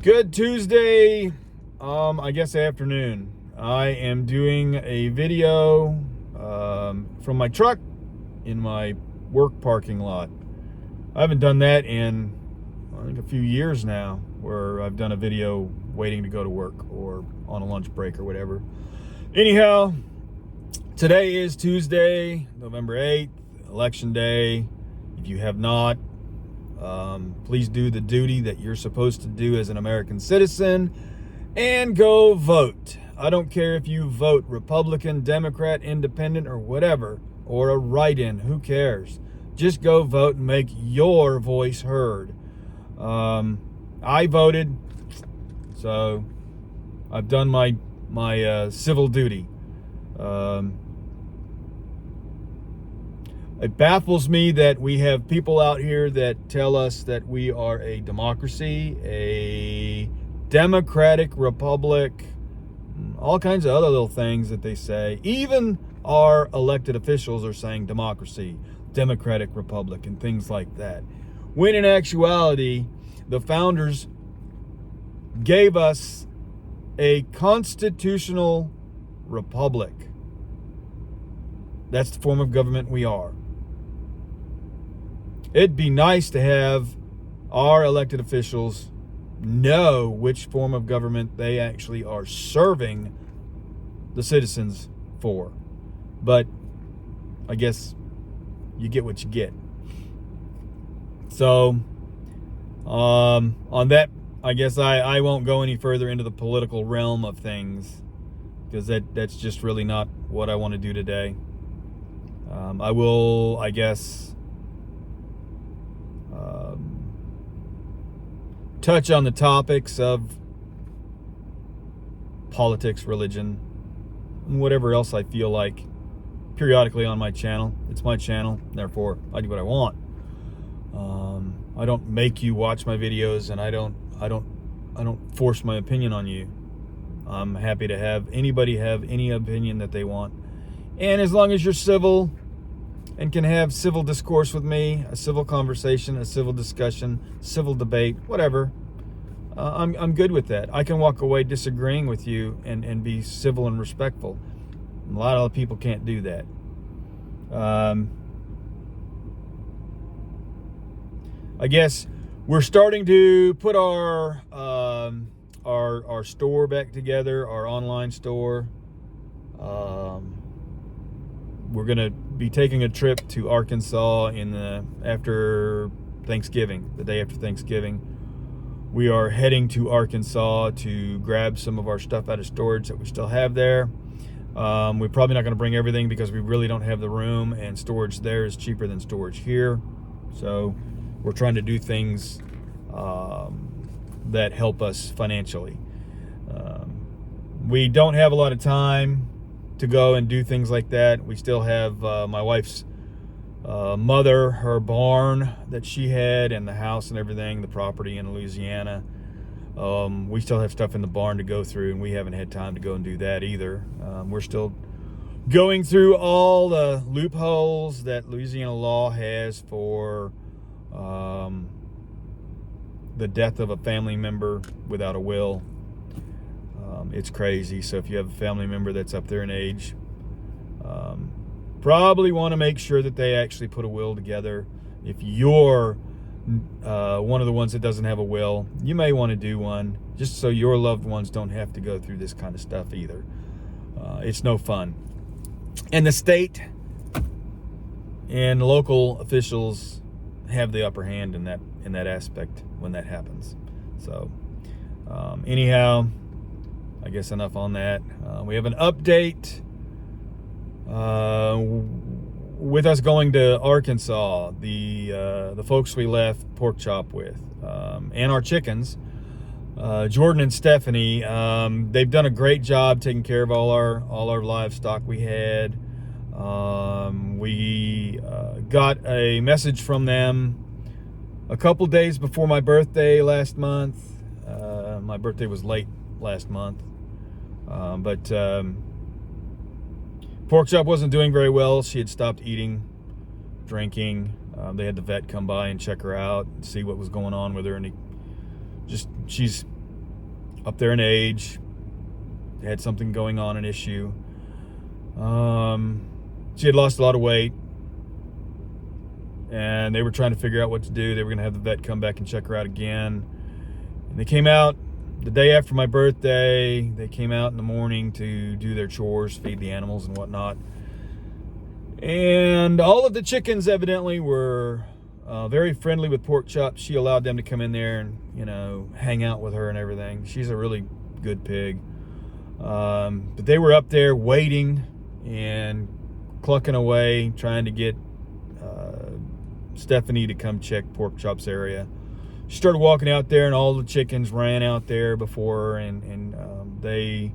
Good Tuesday, I guess afternoon. I am doing a video from my truck in my work parking lot. I haven't done that in, I think, a few years now, where I've done a video waiting to go to work or on a lunch break or whatever. Anyhow, today is Tuesday, November 8th, Election Day. If you have not, please do the duty that you're supposed to do as an American citizen and go vote. I don't care if you vote Republican, Democrat, Independent, or whatever, or a write-in. Who cares? Just go vote and make your voice heard. I voted, so I've done my civil duty. It baffles me that we have people out here that tell us that we are a democracy, a democratic republic, all kinds of other little things that they say. Even our elected officials are saying democracy, democratic republic, and things like that. When in actuality, the founders gave us a constitutional republic. That's the form of government we are. It'd be nice to have our elected officials know which form of government they actually are serving the citizens for. But I guess you get what you get. So, on that, I guess I won't go any further into the political realm of things, because that's just really not what I want to do today. I will, I guess, touch on the topics of politics, religion, and whatever else I feel like periodically on my channel. It's my channel, therefore I do what I want. I don't make you watch my videos, and I don't force my opinion on you. I'm happy to have anybody have any opinion that they want, and as long as you're civil and can have civil discourse with me, a civil conversation, a civil discussion, civil debate, whatever, I'm good with that. I can walk away disagreeing with you and be civil and respectful. A lot of people can't do that. I guess we're starting to put our store back together, our online store. We're gonna be taking a trip to Arkansas after Thanksgiving, the day after Thanksgiving. We are heading to Arkansas to grab some of our stuff out of storage that we still have there. We're probably not going to bring everything because we really don't have the room, and storage there is cheaper than storage here. So we're trying to do things that help us financially. We don't have a lot of time to go and do things like that. We still have my wife's mother, her barn that she had, and the house and everything, the property in Louisiana. We still have stuff in the barn to go through, and we haven't had time to go and do that either. We're still going through all the loopholes that Louisiana law has for the death of a family member without a will. It's crazy. So if you have a family member that's up there in age, probably want to make sure that they actually put a will together. If you're one of the ones that doesn't have a will, you may want to do one, just so your loved ones don't have to go through this kind of stuff either. It's no fun. And the state and local officials have the upper hand in that aspect when that happens. So anyhow, I guess enough on that. We have an update with us going to Arkansas. The folks we left pork chop with, and our chickens, Jordan and Stephanie, they've done a great job taking care of all our livestock we had. We got a message from them a couple days before my birthday last month. My birthday was late last month, but pork chop wasn't doing very well. She had stopped eating, drinking. They had the vet come by and check her out and see what was going on with her, and she's up there in age, had something going on, an issue. She had lost a lot of weight, and they were trying to figure out what to do. They were going to have the vet come back and check her out again. And they came out the day after my birthday. They came out in the morning to do their chores, feed the animals and whatnot. And all of the chickens evidently were very friendly with Pork Chop. She allowed them to come in there and, you know, hang out with her and everything. She's a really good pig. But they were up there waiting and clucking away, trying to get Stephanie to come check Pork Chop's area. She started walking out there, and all the chickens ran out there before her, and they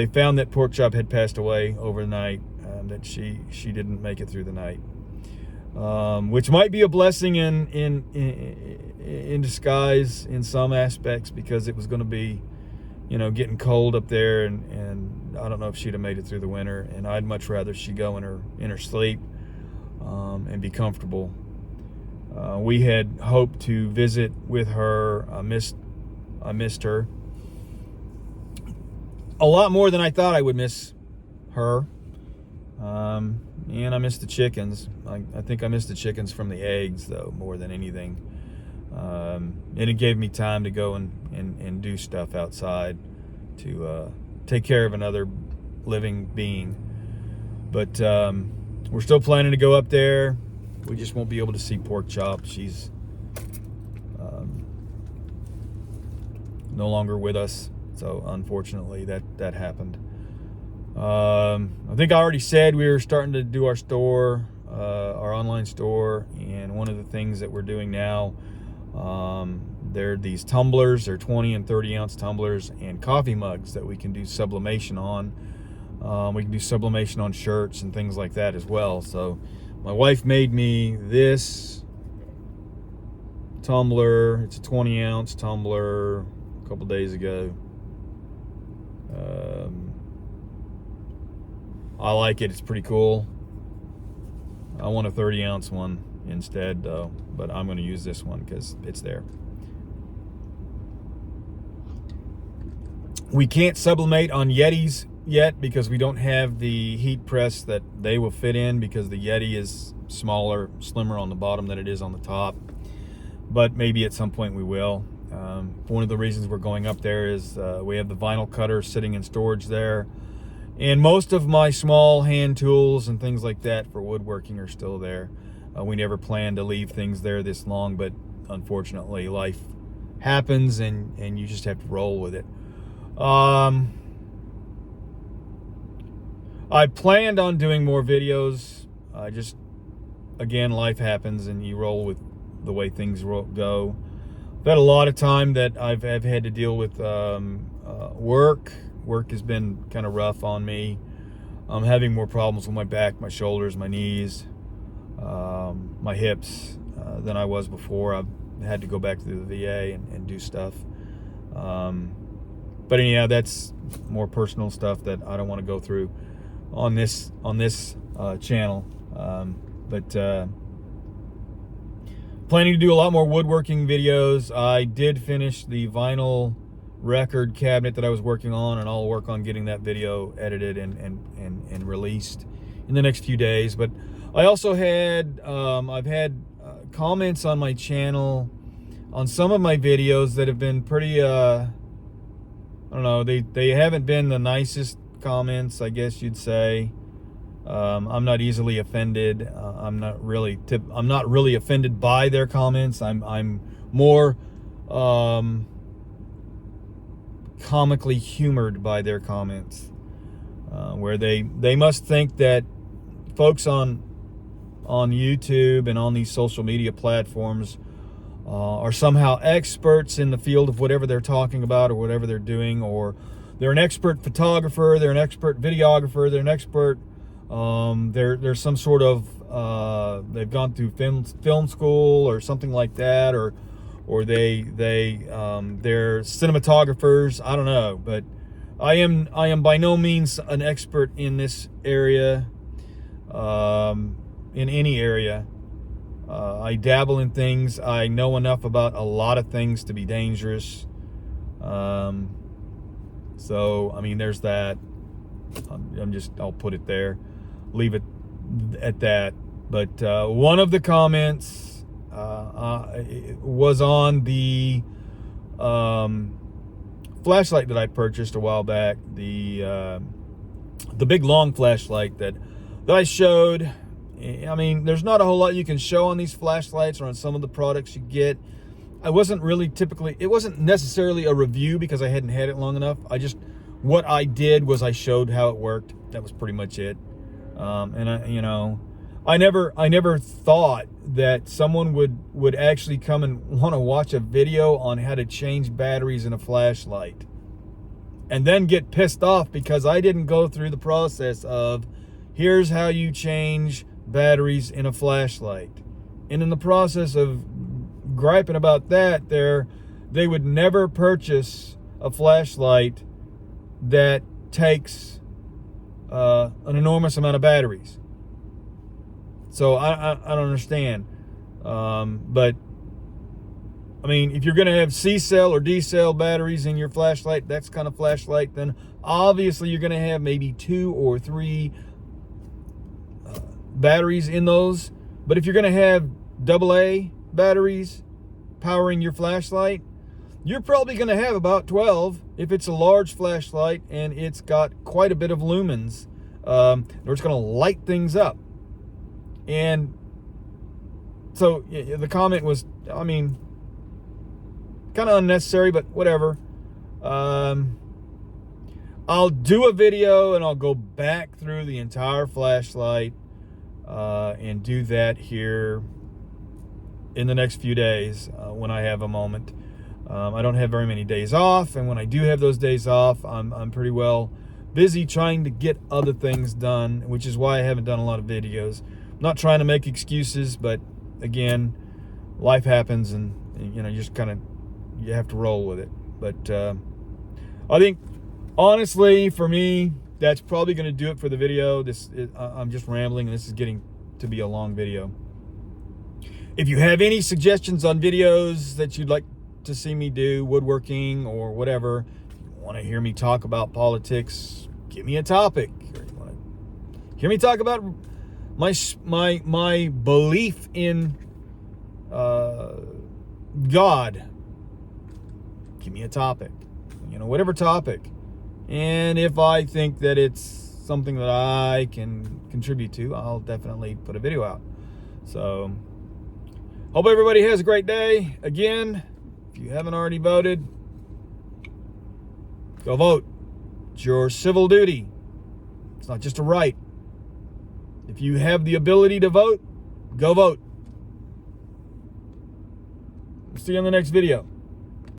found that Pork Chop had passed away overnight, that she didn't make it through the night, which might be a blessing in disguise in some aspects, because it was going to be, you know, getting cold up there, and I don't know if she'd have made it through the winter, and I'd much rather she go in her sleep and be comfortable. We had hoped to visit with her. I missed her a lot more than I thought I would miss her. And I missed the chickens. I think I missed the chickens from the eggs, though, more than anything. And it gave me time to go and do stuff outside to take care of another living being. But we're still planning to go up there. We just won't be able to see Pork Chop. She's no longer with us. So unfortunately that happened. I think I already said we were starting to do our store, our online store. And one of the things that we're doing now, there are these tumblers. They're 20 and 30 ounce tumblers and coffee mugs that we can do sublimation on. We can do sublimation on shirts and things like that as well. So my wife made me this tumbler. It's a 20 ounce tumbler a couple days ago. I like it. It's pretty cool. I want a 30 ounce one instead, though, but I'm going to use this one because it's there. We can't sublimate on Yetis yet because we don't have the heat press that they will fit in, because the Yeti is smaller, slimmer on the bottom than it is on the top. But maybe at some point we will. One of the reasons we're going up there is we have the vinyl cutter sitting in storage there, and most of my small hand tools and things like that for woodworking are still there. We never planned to leave things there this long, but unfortunately life happens, and you just have to roll with it. I planned on doing more videos. Again, life happens, and you roll with the way things go. I've had a lot of time that I've had to deal with work. Work has been kind of rough on me. I'm having more problems with my back, my shoulders, my knees, my hips than I was before. I've had to go back to the VA and do stuff. But anyhow, that's more personal stuff that I don't want to go through on this channel. But planning to do a lot more woodworking videos. I did finish the vinyl record cabinet that I was working on, and I'll work on getting that video edited and released in the next few days. But I also had I've had comments on my channel on some of my videos that have been pretty I don't know, they haven't been the nicest comments, I guess you'd say. I'm not easily offended. I'm not really offended by their comments. I'm more comically humored by their comments, where they must think that folks on YouTube and on these social media platforms are somehow experts in the field of whatever they're talking about or whatever they're doing, or they're an expert photographer, they're an expert videographer, they're an expert, they're some sort of, they've gone through film school or something like that, or they're cinematographers. I don't know, but I am by no means an expert in this area, in any area. I dabble in things. I know enough about a lot of things to be dangerous. So, I mean, there's that. I'll put it there, leave it at that. But one of the comments was on the flashlight that I purchased a while back, the big long flashlight that I showed. I mean, there's not a whole lot you can show on these flashlights or on some of the products you get. It wasn't necessarily a review because I hadn't had it long enough. What I did was I showed how it worked. That was pretty much it. And I never thought that someone would actually come and want to watch a video on how to change batteries in a flashlight and then get pissed off because I didn't go through the process of here's how you change batteries in a flashlight. And in the process of griping about that, they would never purchase a flashlight that takes an enormous amount of batteries. So I don't understand. But I mean, if you're going to have C-cell or D-cell batteries in your flashlight, that's kind of flashlight, then obviously you're going to have maybe 2 or 3 batteries in those. But if you're going to have AA batteries powering your flashlight, you're probably going to have about 12 if it's a large flashlight and it's got quite a bit of lumens, or it's going to light things up. And so the comment was, I mean, kind of unnecessary, but whatever. I'll do a video and I'll go back through the entire flashlight and do that here in the next few days when I have a moment. I don't have very many days off, and when I do have those days off, I'm pretty well busy trying to get other things done, which is why I haven't done a lot of videos. I'm not trying to make excuses, but again, life happens, and you just you have to roll with it. But I think, honestly, for me, that's probably going to do it for the video. I'm just rambling, and this is getting to be a long video. If you have any suggestions on videos that you'd like to see me do, woodworking or whatever, if you want to hear me talk about politics, give me a topic. Or you want to hear me talk about my belief in God, give me a topic. Whatever topic. And if I think that it's something that I can contribute to, I'll definitely put a video out. So, hope everybody has a great day. Again, if you haven't already voted, go vote. It's your civil duty. It's not just a right. If you have the ability to vote, go vote. See you in the next video.